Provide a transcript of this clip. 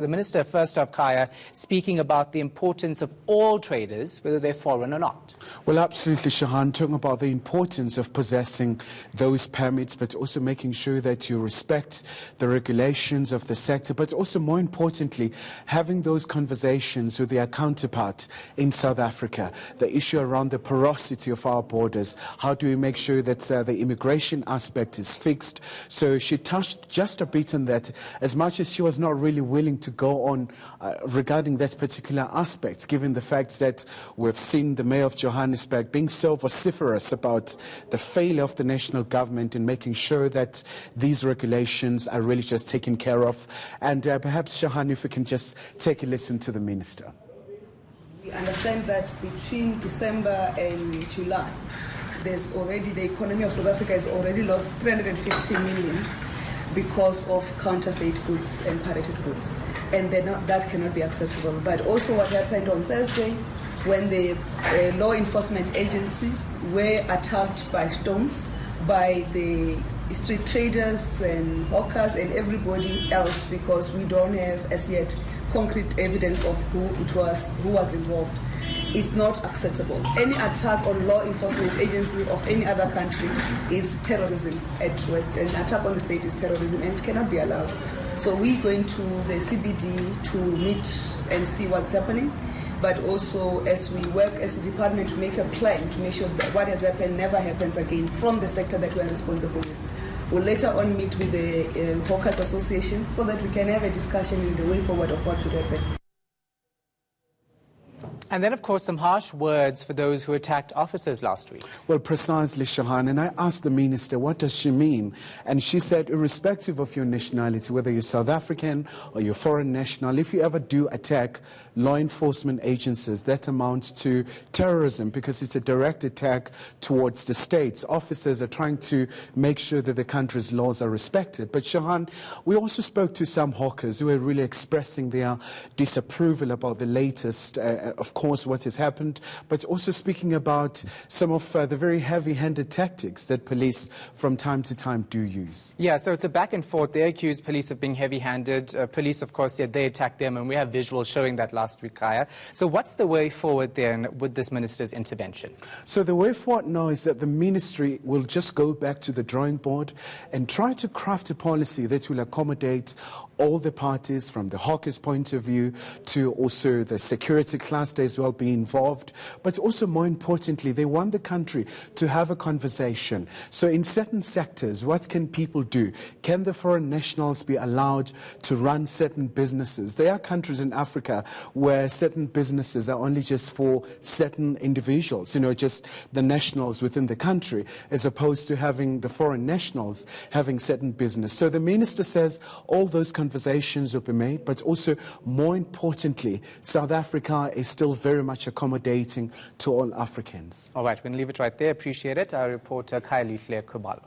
The Minister, first off, Kaya, speaking about the importance of all traders, whether they're foreign or not. Well, absolutely, Shahan, talking about the importance of possessing those permits, but also making sure that you respect the regulations of the sector, but also, more importantly, having those conversations with their counterpart in South Africa. The issue around the porosity of our borders. How do we make sure that the immigration aspect is fixed? So she touched just a bit on that, as much as she was not really willing to go on regarding that particular aspect, given the fact that we've seen the Mayor of Johannesburg being so vociferous about the failure of the national government in making sure that these regulations are really just taken care of. And perhaps, Shahan, if we can just take a listen to the Minister. We understand that between December and July, there's already, the economy of South Africa has already lost 350 million because of counterfeit goods and pirated goods. And that cannot be acceptable. But also what happened on Thursday, when the law enforcement agencies were attacked by stones by the street traders and hawkers and everybody else, because we don't have as yet concrete evidence of who was involved. It's not acceptable. Any attack on law enforcement agency of any other country is terrorism at West. An attack on the state is terrorism, and it cannot be allowed. So we're going to the CBD to meet and see what's happening, but also as we work as a department to make a plan to make sure that what has happened never happens again from the sector that we are responsible with. We'll later on meet with the Hawkers Association so that we can have a discussion in the way forward of what should happen. And then, of course, some harsh words for those who attacked officers last week. Well, precisely, Shahan. And I asked the Minister, what does she mean? And she said, irrespective of your nationality, whether you're South African or you're foreign national, if you ever do attack law enforcement agencies, that amounts to terrorism, because it's a direct attack towards the states. Officers are trying to make sure that the country's laws are respected. But, Shahan, we also spoke to some hawkers who were really expressing their disapproval about the latest, of course, what has happened, but also speaking about some of the very heavy-handed tactics that police from time to time do use. Yeah, so it's a back and forth. They accuse police of being heavy-handed. Police, of course, said they attacked them, and we have visuals showing that last week, Kaya. So what's the way forward then with this minister's intervention? So the way forward now is that the ministry will just go back to the drawing board and try to craft a policy that will accommodate all the parties, from the hawkers' point of view to also the security cluster as well be involved. But also, more importantly, they want the country to have a conversation. So in certain sectors, what can people do? Can the foreign nationals be allowed to run certain businesses? There are countries in Africa where certain businesses are only just for certain individuals, just the nationals within the country, as opposed to having the foreign nationals having certain business. So the minister says all those conversations will be made, but also, more importantly, South Africa is still very much accommodating to all Africans. All right, we're going to leave it right there. Appreciate it. Our reporter, Kylie Kubalo.